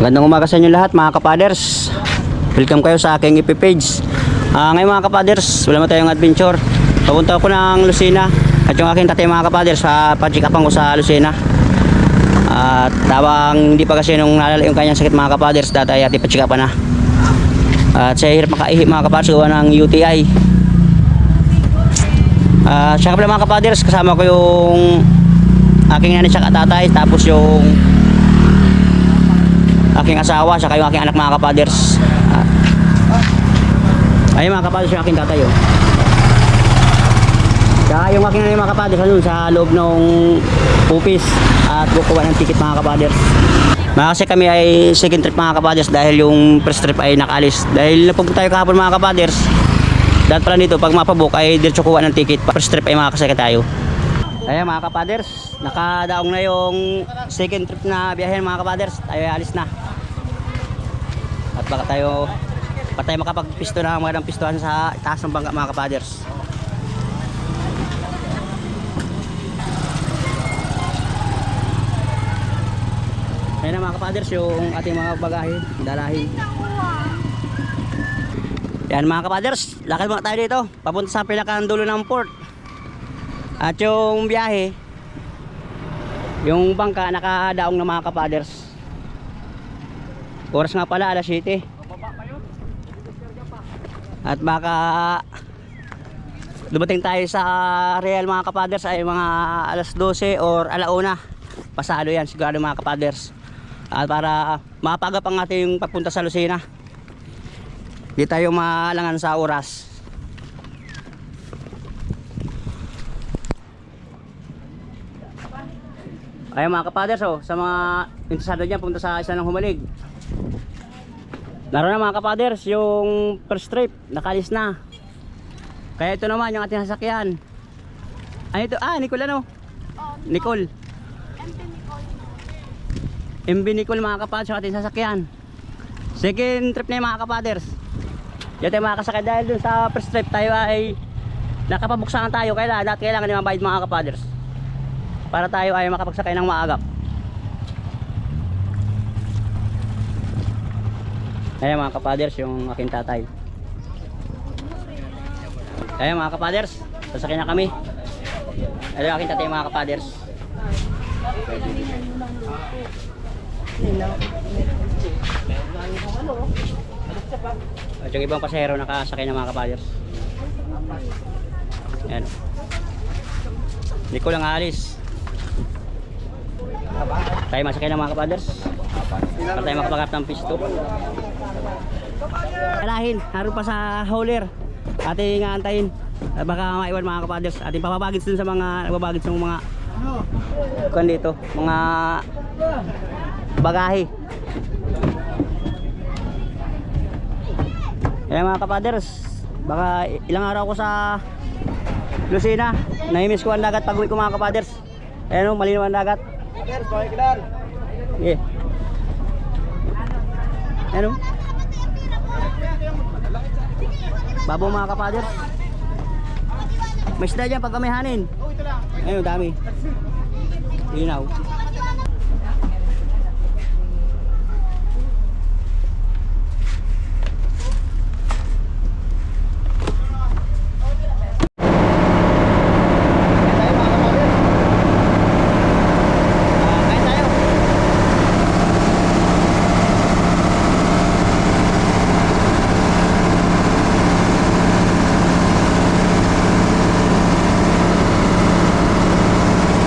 Magandang umaga sa inyo lahat mga kapaders. Welcome kayo sa aking FB page. Ngayon mga kapaders, wala mo tayong adventure. Papunta ako ng Lucena at yung aking tatay mga kapaders sa pag-check-upan ko sa Lucena. At tabang hindi pa kasi nung nalala yung kanyang sakit mga kapaders, datay at ipa-check-upan na. At siya hirap makaihi mga kapaders gawa ng UTI. Siya pala mga kapaders, kasama ko yung aking nanay at tatay, tapos yung aking asawa, saka yung aking anak mga kapaders. Ayun mga kapaders, yung aking tatay oh. Saka yung aking nanay mga kapaders ano, sa loob ng pupis at kukuha ng ticket mga kapaders. Kasi kami ay second trip mga kapaders dahil yung first trip ay nakaalis. Dahil napunta tayo kahapon mga kapaders, dahil pala dito pag mapabok ay diretso kuha ng ticket. First trip ay makakasakit tayo. Ayan mga kapaders, nakadaong na yung second trip na biyahe mga kapaders. Tayo ay alis na. At baka tayo makapagpisto na magandang pistuhan sa taas ng bangka mga kapaders. Ayan na mga kapaders yung ating mga bagahe, dalahin. Yan mga kapaders, lakad mga tayo dito papunta sa pinakadulo ng port. At yung biyahe, yung bangka nakadaong na mga kapaders. Oras nga pala alas 7. At baka dumating tayo sa Real mga kapaders ay mga alas 12 or alauna. Pasado yan sigurado mga kapaders. At para mapagap ang ating pagpunta sa Lucena, di tayo maalangan sa oras. Ayan mga kapaders oh, sa mga interesado dyan pumunta sa isa ng Humalig. Naroon na mga kapaders yung first trip, nakalis na. Kaya ito naman yung ating sasakyan. Ano ito? Nicole ano? Nicole. MB Nicole mga kapaders yung ating sasakyan. Second trip na yung mga kapaders. Diyan tayo makakasakay dahil dun sa first trip tayo ay nakapabuksan tayo. Kailangan yung mabayad mga kapaders para tayo ay makapagsakay ng maagap. Ayan mga kapaders yung aking tatay. Ayan mga kapaders, sasakay na kami. Ayan yung aking tatay mga kapaders. At yung ibang pasahero nakasakay na mga kapaders. Ayan, hindi ko lang alis. Tayo masakay na mga kapaders para tayo makapagap ng pisto. Kalahin, haroon pa sa hauler. Ating antayin, baka maiwan mga kapaders. Ating papabagits dun sa mga nagbabagits ng mga kuan dito, mga bagahe. Ayan mga kapaders, baka ilang araw ko sa Lucena. Nahimiss ko ang dagat pag uwi ko mga kapaders. Ayan o, malinaw ang dagat. Yeah. Ayan o, babo mga kapaders. May isda dyan pag may hanin. Ayun, dami. Linaw.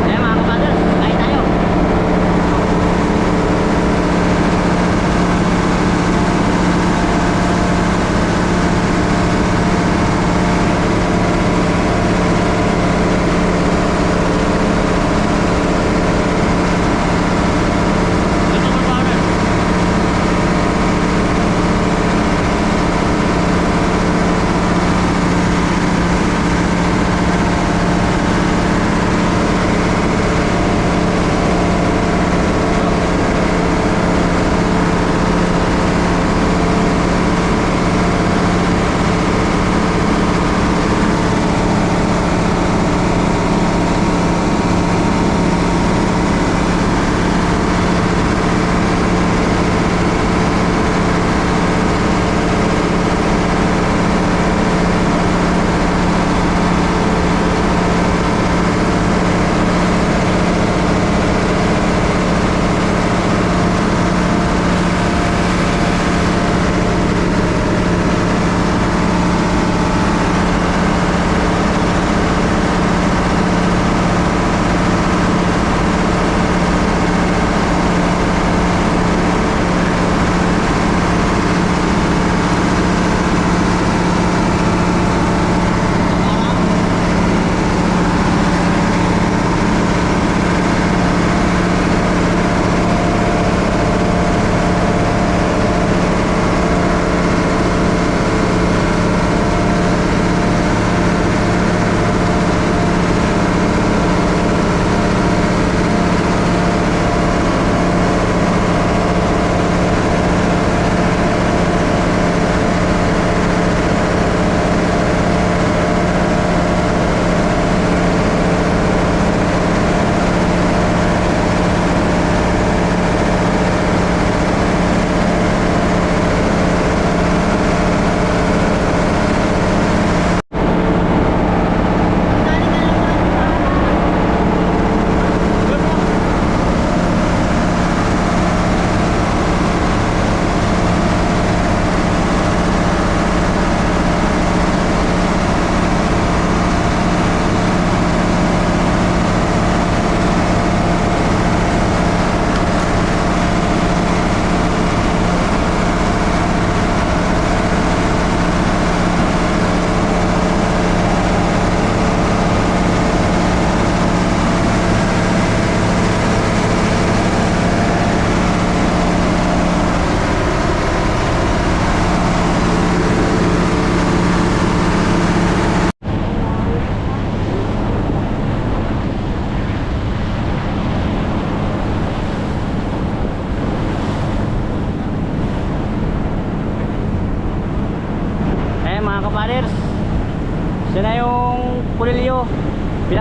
Ayan mga kapaders, kain tayo.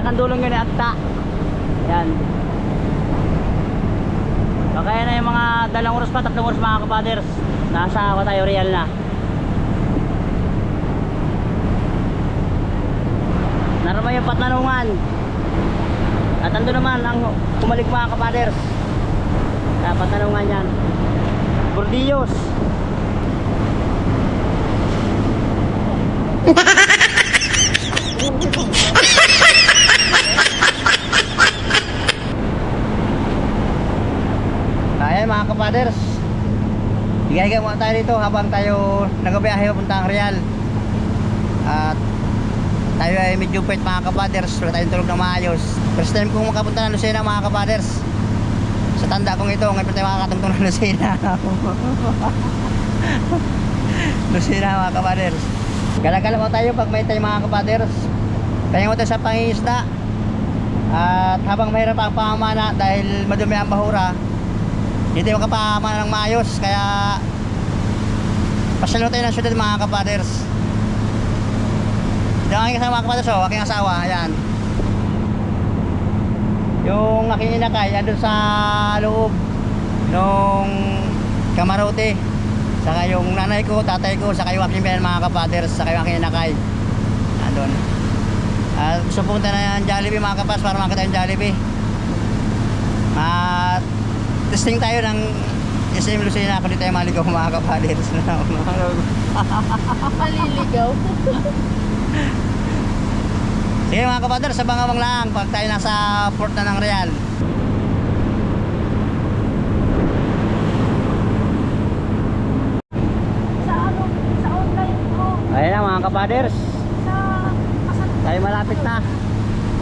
ang dulong yun ay Agta. Yan. So kaya na yung mga 2 oras pa, 3 oras mga kapaders. Nasa tayo real na. Naramay yung Patnanungan. At ando naman ang kumalik mga kapaders. Sa Patnanungan yan. Bordillos. Ayan mga kapaders, higa-higa muna tayo dito habang tayo nagabiyahe papuntang Real. At tayo ay medyo pwet mga kapaders, wala tayong tulog na maayos. First time kong makapunta ng Lucena mga kapaders. Sa tanda kong ito, ngayon pa tayo makakatungtong ng Lucena. Lucena mga kapaders. Gala-gala mo tayo pag may tayo mga kapaders. Kaya mo tayo sa pangingisda. At habang mahirap ang pamamana dahil madumi ang bahura, hindi tayo makapamana ng maayos. Kaya pasyalo tayo ng syudad mga kapaders. Ito ang aking kasama mga kapaders, aking asawa, ayan. Yung aking inakay andun sa loob nung kamarote. Saka yung nanay ko, tatay ko, saka yung aking bayan mga kapaders, saka yung aking inakay andun. Gusto punta na yung Jollibee mga kapas para makita yung Jollibee. At testing tayo ng SM Lucena kung di tayo maligaw mga kapaders. Maliligaw. Sige mga kapaders, abang-abang lang pag tayo nasa port na ng Real. Sa online ko. Ayan na mga kapaders, Sa tayo malapit na.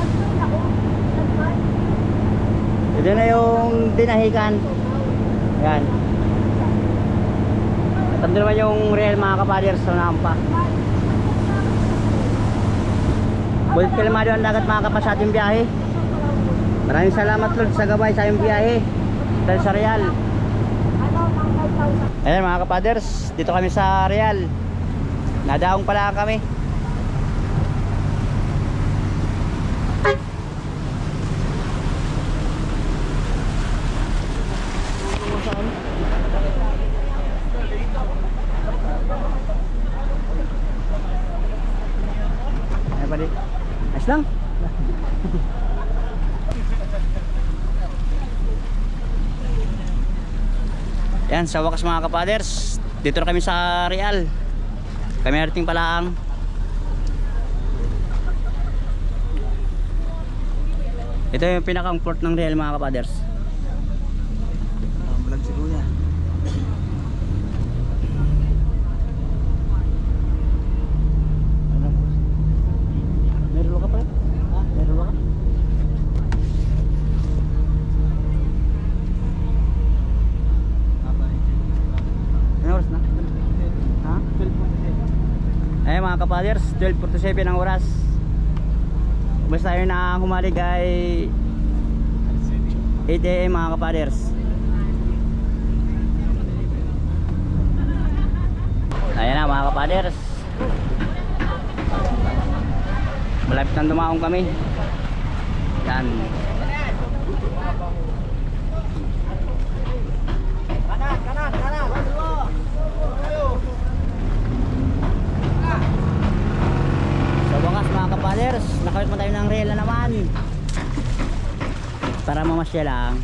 nag-join ako. Nag-join. Ito na yung dinahikan. Yan. At ito naman yung Real mga kapaders sa Nampa. Bulit kalimado ang dagat mga kapas sa ating biyahe. Maraming salamat Lord sa gabay sa ating biyahe dahil sa Real. Ayan mga kapaders, dito kami sa Real. Nadaong pala kami. Ayan pa din. Ayos lang. Yan, sa wakas mga kapaders, dito na kami sa Real. Kami narating palaang. Ito yung pinakang port ng Real mga kapaders. Vlog si Kuya. Meron ka pa? Ha? Meron ka? Ano oras na? Ha? 12:47. Ayun mga kapaders, 12:47 ang oras. Basta tayo na humalig ay 8 AM mga kapaders. Ayan na mga kapaders, malapit na dumaong kami. Yan. Sa wakas mga kapaders, nakawit mo tayo ng Real na naman para mamasya lang.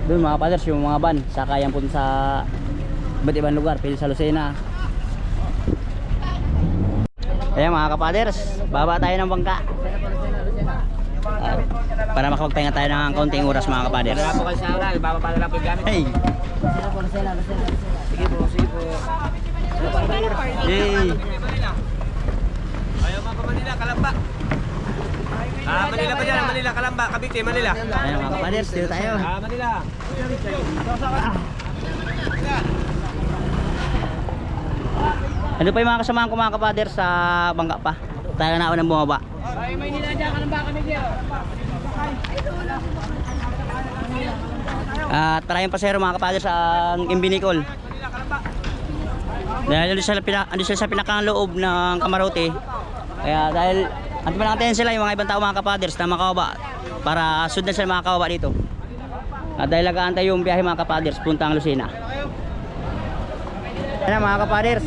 Doon mga kapaders, yung mga van saka yan po sa iba't ibang lugar, pwede sa Lucena. Ayan mga kapaders, baba tayo ng bangka para makapagpahinga tayo ng kaunting oras mga kapaders. Wala po kayo sa oras, ibababa na lang po yung gamit. Hey! Sige po, sige po. Yay! Ayaw mga Manila, Kalamba. Manila pa dyan, Manila, Kalamba, Cavite, Manila. Ayan mga kapaders, dito tayo. Manila. Ano pa yung mga kasamahan ko mga kapaders sa bangka pa? Tayo na unang bumaba. Ay, Manila dyan, Kalamba, kami dyan. At maraming pasero mga kapaders ang Imbinicol. Manila, Kalamba. Dahil ando sila sa pinakang loob ng Camarote. Kaya dahil antayin sila yung mga ibang tao mga kapaders na makawaba para sundan sila mga kawaba dito. At dahil nag-aantay yung biyahe mga kapaders puntang Lucena. Ayan na mga kapaders,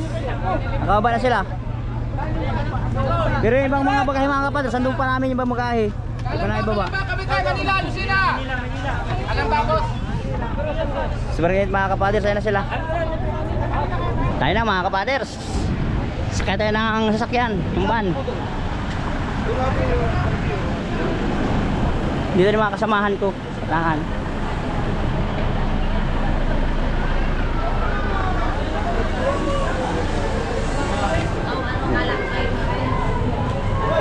nakawaba na sila. Pero yung ibang mga bagahe mga kapaders, sandun pa namin yung ibang bagahe. Hindi pa na ibaba. Manila, Lucena. Alam ba, boss? Subargate mga kapaders, ayan na sila. Tayo na mga kapaders. Sakay tayo ng sasakyan, yung van. Dito yung mga kasamahan ko sa tangan.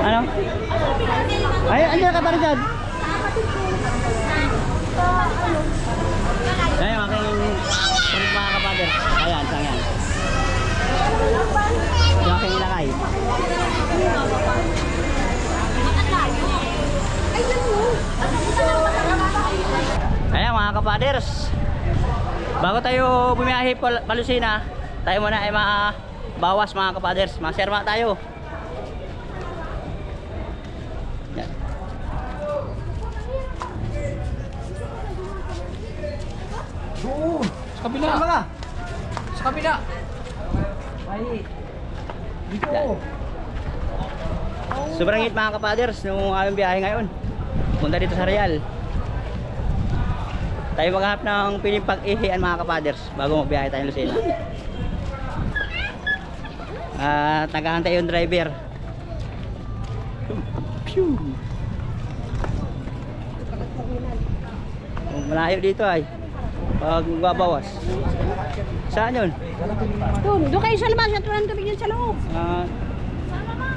Ano? Ay, andyan ka pa rin dyan. Ayan yung aking kulit mga kapader. Ayan, saan yan? Yung aking ilakay. Ayan mga kapaders, bago tayo bumiyahe pa Lucena, tayo muna ay bawas mga kapaders. Maserma tayo. Yan. Sa kabila. Saan ba ka? Sa kabila. Ay, dito. Sobrang hit mga kapaders nung aming biyahe ngayon. Punta dito sa Real. Tayo maghanap ng piling pag-ihian mga kapaders bago magbiyahe tayo Lucena. At nag-aantay yung driver. Phew. Malayo dito ay pag babawas. Saan yun? Doon kayo sa labas at walang tubig yun sa loob. Sana ma,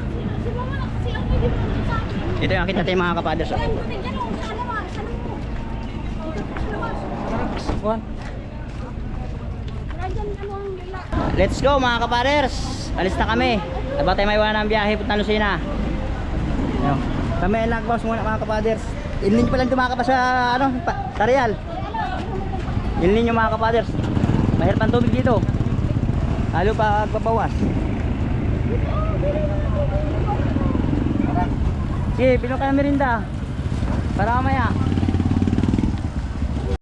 si mama na kasi ang hindi mo sa akin. Ito yung akit natin mga kapaders. Walang tubig dyan o, sa labas, sa loob. Sa labas. Wala dyan ano ang lila. Let's go mga kapaders. Alis na kami. Dapat tayo may iwanan ng biyahe punta Lucena. Ayun. Kami ay nagbawas muna mga kapaders. Inlin pa lang tumakapa sa sa Real. Inlin yung mga kapaders. Mahirap ang tubig dito. Lalo pa pagbabawas. Sige, pino kayo merinda. Para mamaya.